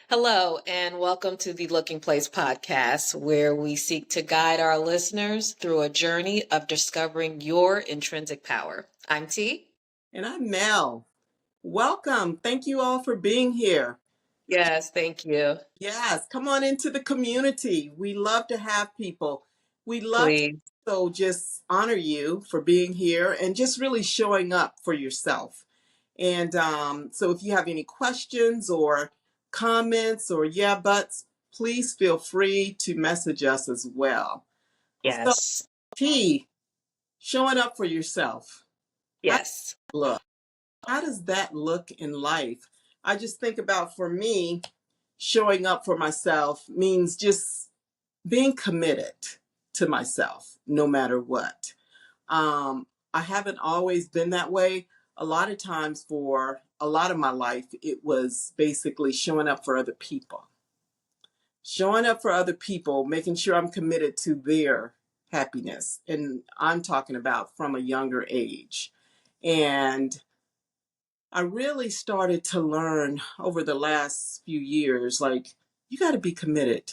Hello, and welcome to the Looking Place podcast, where we seek to guide our listeners through a journey of discovering your intrinsic power. I'm T. And I'm Mel. Welcome. Thank you all for being here. Yes, thank you. Yes, come on into the community. We love to have people. We love to Please. also just honor you for being here and just really showing up for yourself. And so if you have any questions or comments or yeah buts, please feel free to message us as well. So, Yes. T, showing up for yourself. How does Yes. that look? How does that look in life? I just think about for me, showing up for myself means just being committed to myself no matter what. I haven't always been that way. A lot of times for a lot of my life, it was basically showing up for other people, showing up for other people, making sure I'm committed to their happiness. And I'm talking about from a younger age. And I really started to learn over the last few years, like, you got to be committed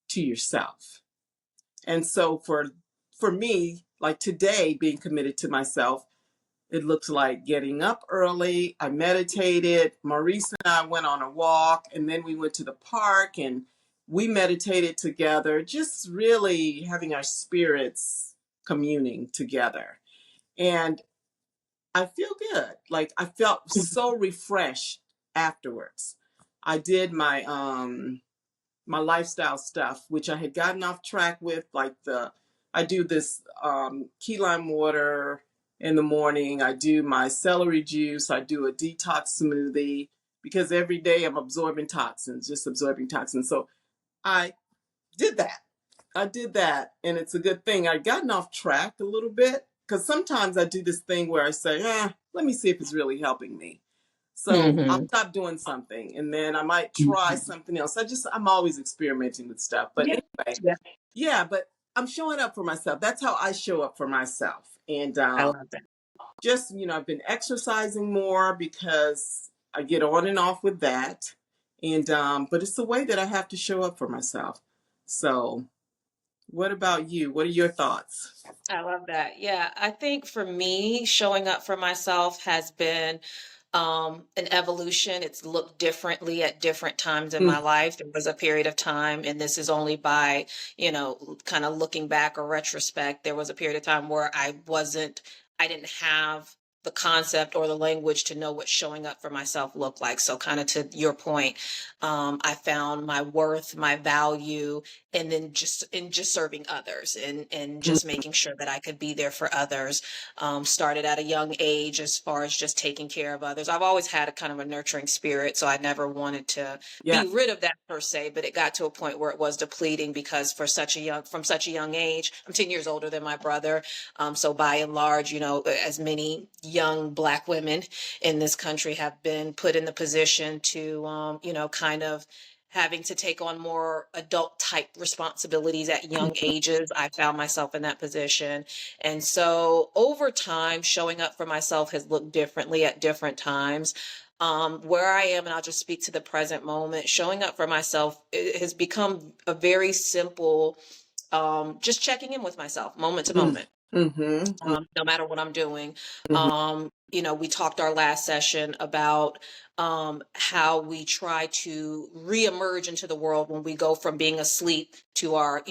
to yourself. And so for me, like today, being committed to myself, it looks like getting up early. I meditated. Maurice and I went on a walk, and then we went to the park and we meditated together, just really having our spirits communing together. And I feel good. Like I felt so refreshed afterwards. I did my lifestyle stuff, which I had gotten off track with, like I do this key lime water in the morning. I do my celery juice. I do a detox smoothie because every day I'm absorbing toxins, just absorbing toxins. So I did that. I did that, and it's a good thing. I'd gotten off track a little bit because sometimes I do this thing where I say, let me see if it's really helping me. So I'll Mm-hmm. stop doing something and then I might try something else. I'm always experimenting with stuff. But Yeah. anyway, Yeah. yeah, but I'm showing up for myself. That's how I show up for myself. And I love that. just, I've been exercising more because I get on and off with that. And, but it's the way that I have to show up for myself. So, what about you? What are your thoughts? I love that. Yeah, I think for me, showing up for myself has been an evolution. It's looked differently at different times in Mm, my life. There was a period of time, and this is only by, kind of looking back or retrospect. There was a period of time where I didn't have the concept or the language to know what showing up for myself looked like. So, kind of to your point, I found my worth, my value, and then just serving others and mm, just making sure that I could be there for others. Started at a young age as far as just taking care of others. I've always had a kind of a nurturing spirit, so I never wanted to yeah. be rid of that per se, but it got to a point where it was depleting because from such a young age, I'm 10 years older than my brother. So by and large, as many young Black women in this country have been put in the position to, kind of having to take on more adult type responsibilities at young ages. I found myself in that position. And so over time, showing up for myself has looked differently at different times. Where I am, and I'll just speak to the present moment, showing up for myself has become a very simple, just checking in with myself moment to Mm, moment, mm-hmm, no matter what I'm doing. mm-hmm, We talked our last session about how we try to reemerge into the world when we go from being asleep to our,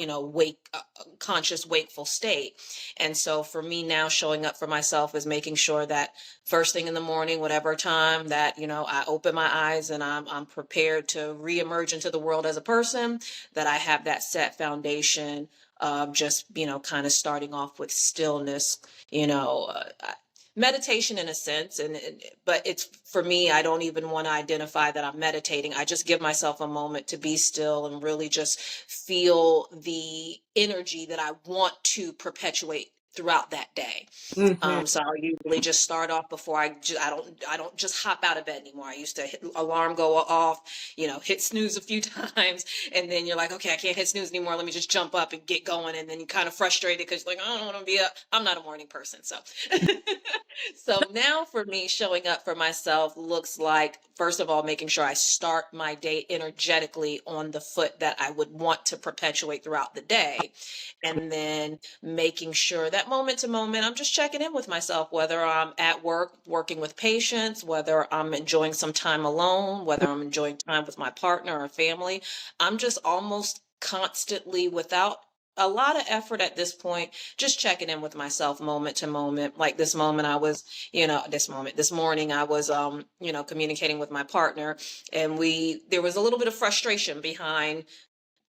conscious, wakeful state. And so for me now, showing up for myself is making sure that first thing in the morning, whatever time that, I open my eyes and I'm prepared to reemerge into the world as a person, that I have that set foundation of just, kind of starting off with stillness, meditation in a sense. But it's for me, I don't even want to identify that I'm meditating. I just give myself a moment to be still and really just feel the energy that I want to perpetuate throughout that day. Hmm. So I'll usually just start off before I don't just hop out of bed anymore. I used to hit alarm go off, hit snooze a few times, and then you're like, okay, I can't hit snooze anymore. Let me just jump up and get going. And then you're kind of frustrated because you're like, I don't want to be up. I'm not a morning person. So, so now for me, showing up for myself looks like, first of all, making sure I start my day energetically on the foot that I would want to perpetuate throughout the day. And then making sure that moment to moment, I'm just checking in with myself, whether I'm at work, working with patients, whether I'm enjoying some time alone, whether I'm enjoying time with my partner or family. I'm just almost constantly, without a lot of effort at this point, just checking in with myself moment to moment. Like this moment I was, this morning I was, communicating with my partner, and there was a little bit of frustration behind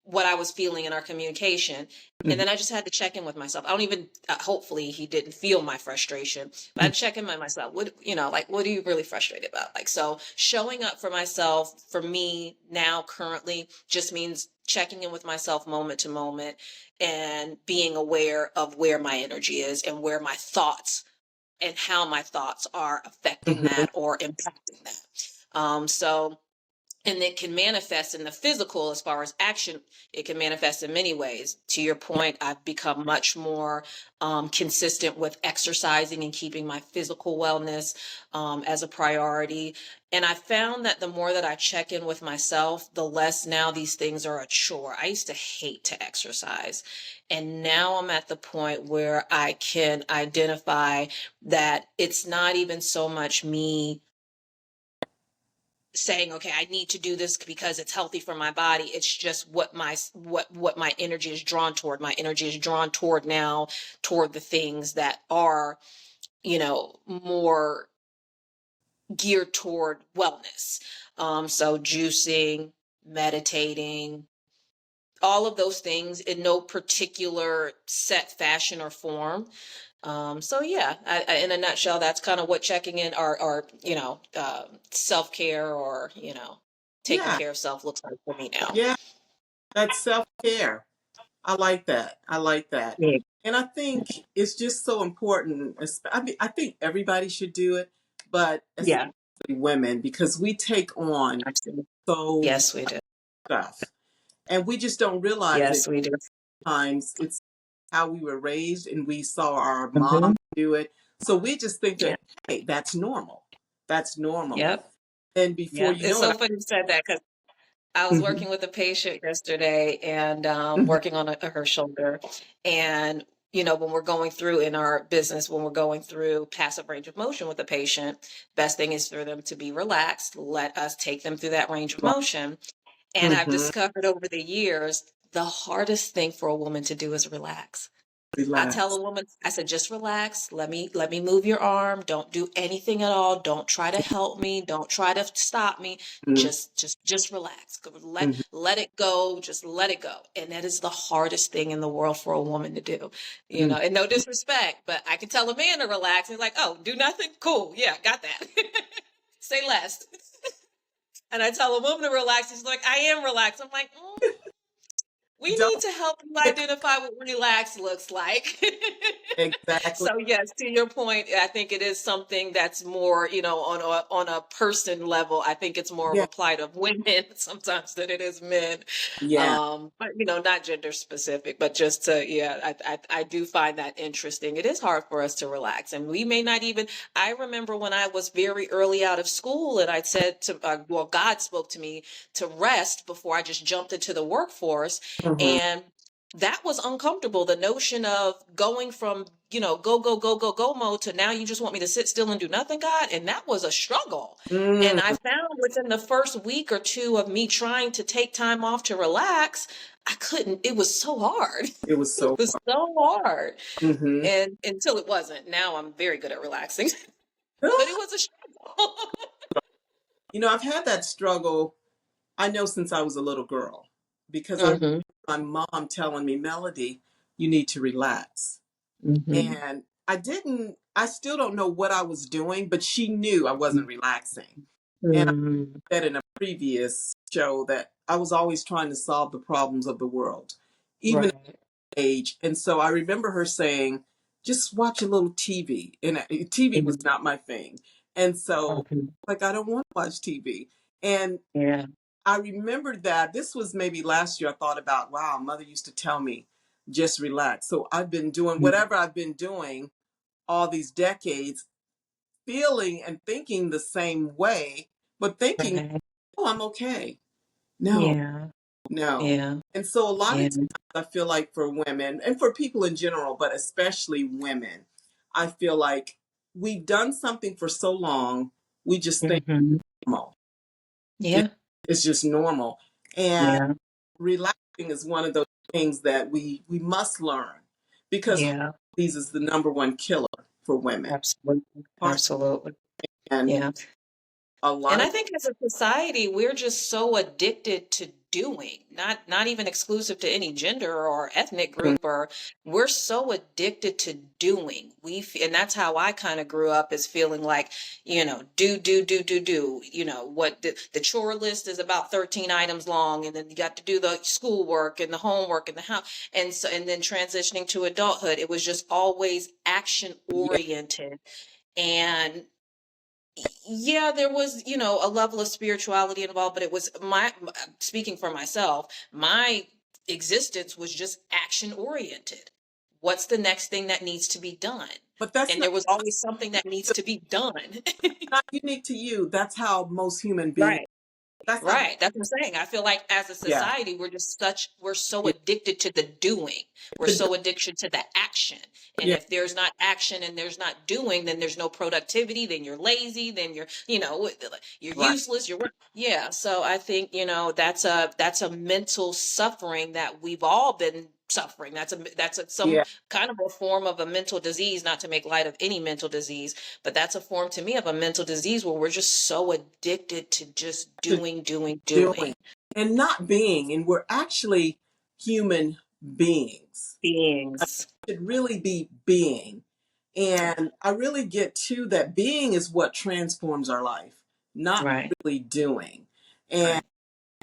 what I was feeling in our communication. And then I just had to check in with myself. I don't even, hopefully he didn't feel my frustration, but I'd check in with myself. What are you really frustrated about? Like, so showing up for myself, for me now currently, just means checking in with myself moment to moment and being aware of where my energy is and where my thoughts and how my thoughts are affecting Hmm. that or impacting that. And it can manifest in the physical as far as action. It can manifest in many ways. To your point, I've become much more consistent with exercising and keeping my physical wellness as a priority. And I found that the more that I check in with myself, the less now these things are a chore. I used to hate to exercise. And now I'm at the point where I can identify that it's not even so much me saying, okay, I need to do this because it's healthy for my body. It's just what my energy is drawn toward. My energy is drawn toward now toward the things that are, more geared toward wellness. So juicing, meditating, all of those things in no particular set fashion or form. So yeah, in a nutshell, that's kind of what checking in or self-care or, taking Yeah, care of self looks like for me now. yeah, that's self-care. I like that. I like that. Yeah. And I think it's just so important. I mean, I think everybody should do it, but especially Yeah, women, because we take on absolutely. so Yes, we do. stuff and we just don't realize it. Yes, we do. Times it's how we were raised and we saw our Hmm. mom do it. So we just think Yeah. that, hey, that's normal. That's normal. Yep. And before Yep. you It's know it, so funny you said that because I was Mhm. working with a patient yesterday and Mhm. working on her shoulder. And, when we're going through in our business, when we're going through passive range of motion with a patient, best thing is for them to be relaxed. Let us take them through that range of motion. And I've Mhm. discovered over the years, the hardest thing for a woman to do is relax. I tell Relax. a woman, I said, just relax. Let me move your arm. Don't do anything at all. Don't try to help me. Don't try to stop me. Mhm. Just relax. Let Mhm. let it go. Just let it go. And that is the hardest thing in the world for a woman to do. Mhm. And no disrespect, but I can tell a man to relax. He's like, oh, do nothing. Cool. Yeah, got that. Say less. And I tell a woman to relax. She's like, I am relaxed. I'm like, we need Don't to help you identify what relax looks like. exactly. So yes, to your point, I think it is something that's more, on a person level. I think it's more of Yeah. a plight of women sometimes than it is men. Yeah. But not gender specific, but just to, yeah, I do find that interesting. It is hard for us to relax, and we may not even. I remember when I was very early out of school, and I said God spoke to me to rest before I just jumped into the workforce, Mhm. and that was uncomfortable. The notion of going from, go, go, go, go, go mode to now you just want me to sit still and do nothing, God. And that was a struggle. And I Mm. found within the first week or two of me trying to take time off to relax, I couldn't. It was so hard. It was It so was so hard. Mhm. And until it wasn't. Now I'm very good at relaxing, but it was a struggle. I've had that struggle, I know since I was a little girl, because I Hmm. my mom telling me, Melody, you need to relax. Hmm. And I still don't know what I was doing, but she knew I wasn't relaxing. And I Hmm. said in a previous show that I was always trying to solve the problems of the world, even at Right. age. And so I remember her saying, just watch a little TV. And TV was Mhm. not my thing. And so, Mhm. like, I don't want to watch TV. And Yeah. I remembered that this was maybe last year. I thought about, wow, mother used to tell me, just relax. So I've been doing Mhm. whatever I've been doing all these decades, feeling and thinking the same way, but thinking, Right. oh, I'm okay. No, Yeah. no. Yeah. And so a lot of Yeah. times I feel like for women and for people in general, but especially women, I feel like we've done something for so long, we just think Mhm. normal. It- Yeah. It's just normal. And Yeah. relaxing is one of those things that we must learn because heart Yeah. disease is the number one killer for women. Absolutely. Heart Absolutely. and Yeah. a And lot I of think as a society, we're just so addicted to doing, not even exclusive to any gender or ethnic group, or we're so addicted to doing. And that's how I kind of grew up, is feeling like, do. What the chore list is about 13 items long, and then you got to do the schoolwork and the homework and the house. And then transitioning to adulthood, it was just always action yeah, oriented. And yeah, there was, a level of spirituality involved, but it was speaking for myself, my existence was just action oriented. What's the next thing that needs to be done? but that's And there was always something that needs to be done. not unique to you. That's how most human beings. Right. That's how. Right. That's what I'm saying. I feel like as a Yeah, society, we're so yeah, addicted to the doing. We're the- so addicted to the action. And yeah, if there's not action and there's not doing, then there's no productivity. Then you're lazy. Then you're right. useless. Yeah. So I think, that's a mental suffering that we've all been suffering. Some Yeah, kind of a form of a mental disease, not to make light of any mental disease, but that's a form to me of a mental disease where we're just so addicted to just to doing, doing, doing doing. and not being, and we're actually human beings. Beings. Should really be being. And I really get to that being is what transforms our life, not Right. really doing. And Right.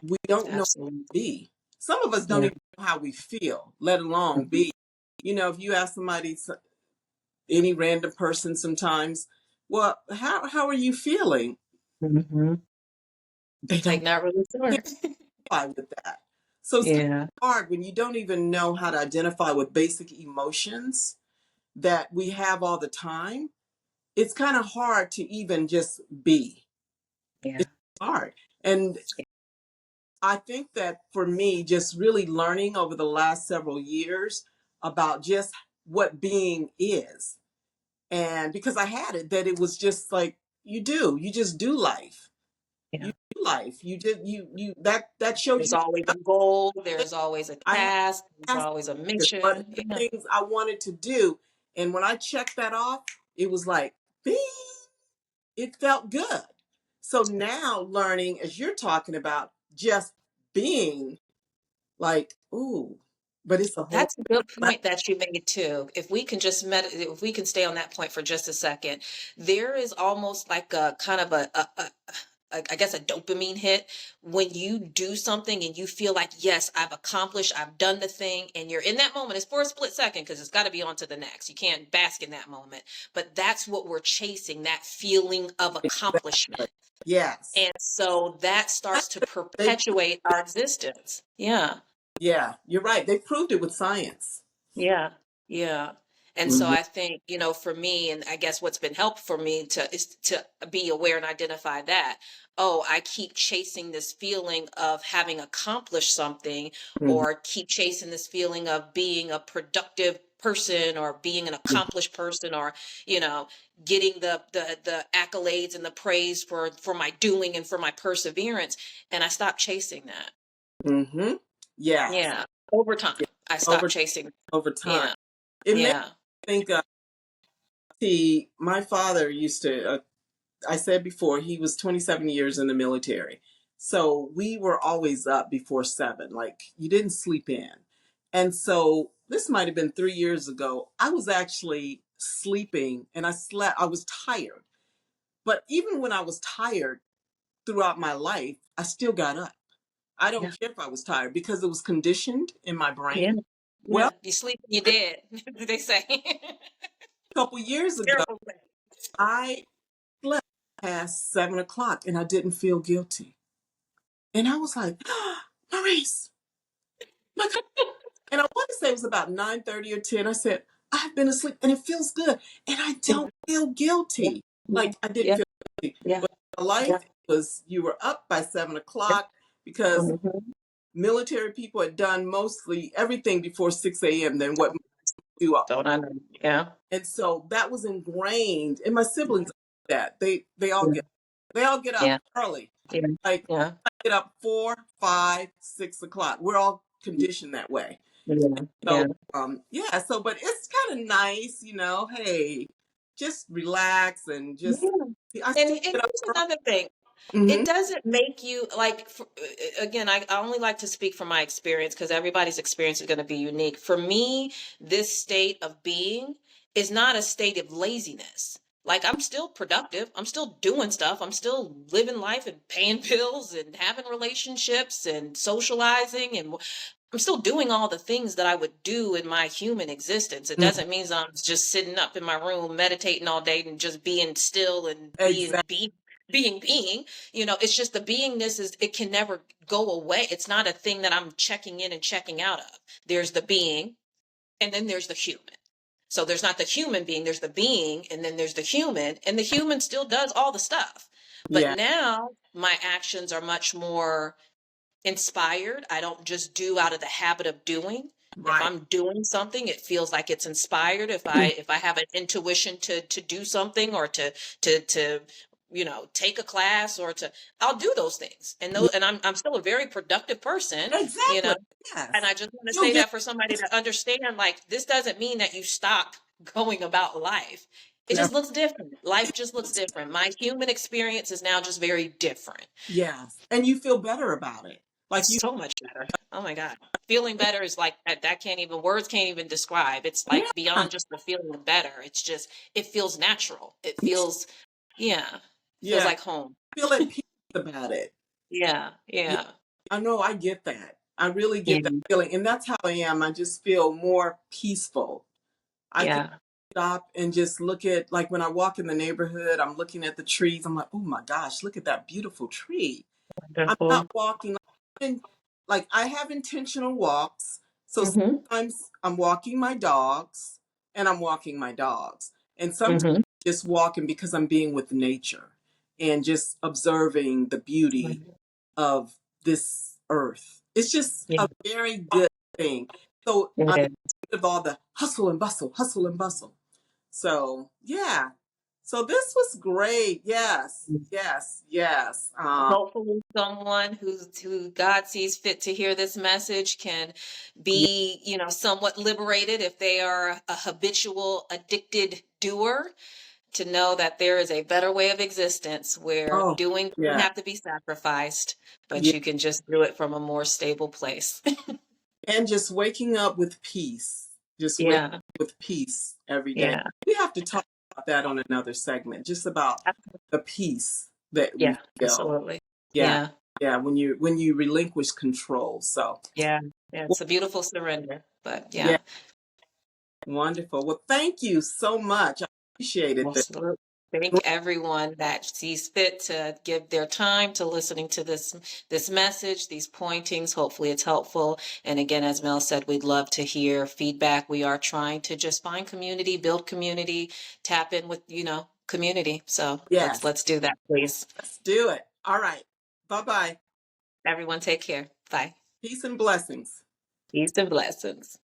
we don't know how Absolutely. to be. Some of us don't Yeah. even know how we feel, let alone Mhm. be. If you ask somebody, any random person sometimes, well, how are you feeling? Mhm. They Like, don't not really sure. identify with that. So it's kind Yeah. of hard when you don't even know how to identify with basic emotions that we have all the time. It's kind of hard to even just be. Yeah. It's hard. And I think that for me, just really learning over the last several years about just what being is. And because I had it, that it was just like you just do life. You Yeah. do life. You did, that showed There's you. always a goal. There's always a I had task. There's tasks, always a but mission. the Yeah. things I wanted to do. And when I checked that off, it was like, bing, it felt good. So now learning, as you're talking about, just being like, ooh, but it's a whole That's a good lot. point that you made too. If we can stay on that point for just a second, there is almost like a kind of I guess a dopamine hit when you do something and you feel like, yes, I've accomplished, I've done the thing, and you're in that moment. It's for a split second because it's got to be on to the next. You can't bask in that moment, but that's what we're chasing, that feeling of accomplishment. Yes. And so that starts to They, perpetuate our existence. Yeah. yeah, you're right. They proved it with science. Yeah, yeah. And so Mhm. I think, for me, and I guess what's been helpful for me is to be aware and identify that, oh, I keep chasing this feeling of having accomplished something, Mhm. or keep chasing this feeling of being a productive person or being an accomplished person, or, you know, getting the accolades and the praise for my doing and for my perseverance. And I stopped chasing that. Mhm. Yes. Yeah. Over time, Yeah. I stopped Over chasing. over time. Yeah. It makes Yeah. me think of, see, my father used to, I said before, he was 27 years in the military. So we were always up before 7. Like you didn't sleep in. And so this might have been 3 years ago. I was actually sleeping and I was tired. But even when I was tired throughout my life, I still got up. I don't Yeah. care if I was tired because it was conditioned in my Yeah. brain. Well, Yeah. You sleep, you dead, they say. couple years ago, Terrible. I slept past 7 o'clock and I didn't feel guilty. And I was like, Maurice, my God. And I want to say it was about 9:30 or 10. I said, I've been asleep and it feels good. And I Yeah, don't feel yeah, guilty. yeah, Like I didn't yeah, feel guilty. yeah, But my life was you were up by 7 o'clock because mhm. military people had done mostly everything before 6 a.m. than what do up. Don't I know? Yeah, And so that was ingrained. And my siblings that they all yeah, get up yeah, early. yeah, Like yeah, I get up 4, 5, 6 o'clock. We're all conditioned that way. yeah, So yeah. yeah, so but it's kind of nice, hey, just relax and just Yeah. I And still get up here's early. another thing. It Hmm. doesn't make you like, again, I only like to speak from my experience because everybody's experience is going to be unique. For me, this state of being is not a state of laziness. Like, I'm still productive. I'm still doing stuff. I'm still living life and paying bills and having relationships and socializing. And I'm still doing all the things that I would do in my human existence. It doesn't mean I'm just sitting up in my room meditating all day and just being still and Exactly. being. It's just the beingness is it can never go away. It's not a thing that I'm checking in and checking out of. There's the being, and then there's the human. So there's not the human being, there's the being, and then there's the human, and the human still does all the stuff. But Yeah, now my actions are much more inspired. I don't just do out of the habit of doing. If right. I'm doing something, it feels like it's inspired. If I have an intuition to do something or to take a class or I'll do those things. And Yeah, I'm still a very productive person, you know. exactly. And Yes. I just want to You'll say get that for somebody to understand, like, this doesn't mean that you stop going about life. It never. just looks different. Life just looks different. My human experience is now just very different. Yes, and you feel better about it. Like you. So much better. Oh my God. Feeling better is like that can't even words can't even describe. It's Yeah, like beyond just the feeling better. It's just it feels natural. It feels yeah. Feels yeah. like home. Feel at peace about it. Yeah. Yeah, Yeah. I know. I get that. I really Yeah. get that feeling, and that's how I am. I just feel more peaceful. I can Yeah. stop and just look at, like, when I walk in the neighborhood, I'm looking at the trees. I'm like, oh my gosh, look at that beautiful tree. I'm not Wonderful. walking like I have intentional walks. So Mm-hmm. sometimes I'm walking my dogs and I'm walking my dogs. And sometimes Mm-hmm. just walking because I'm being with nature and just observing the beauty of this earth. It's just Yeah. a very good thing. So It I'm is. rid of all the hustle and bustle, hustle and bustle. So yeah. So this was great. Yes, yes, yes. Hopefully someone who God sees fit to hear this message can be, somewhat liberated if they are a habitual addicted doer, to know that there is a better way of existence where Oh, doing doesn't yeah, have to be sacrificed, but yeah. you can just do it from a more stable place. And just waking up with peace. Just wake Yeah, up with peace every day. yeah, We have to talk about that on another segment, just about the peace that we yeah, feel. absolutely. Yeah, Yeah, yeah. When you relinquish control. So, yeah, yeah. well, It's a beautiful surrender, but yeah, yeah. wonderful. Well, thank you so much. I appreciate it. Absolutely. Thank everyone that sees fit to give their time to listening to this message, these pointings. Hopefully it's helpful. And again, as Mel said, we'd love to hear feedback. We are trying to just find community, build community, tap in with, community. So let's Yes, let's do that, please. let's do it. All right. Bye bye. Everyone take care. Bye. Peace and blessings. Peace and blessings.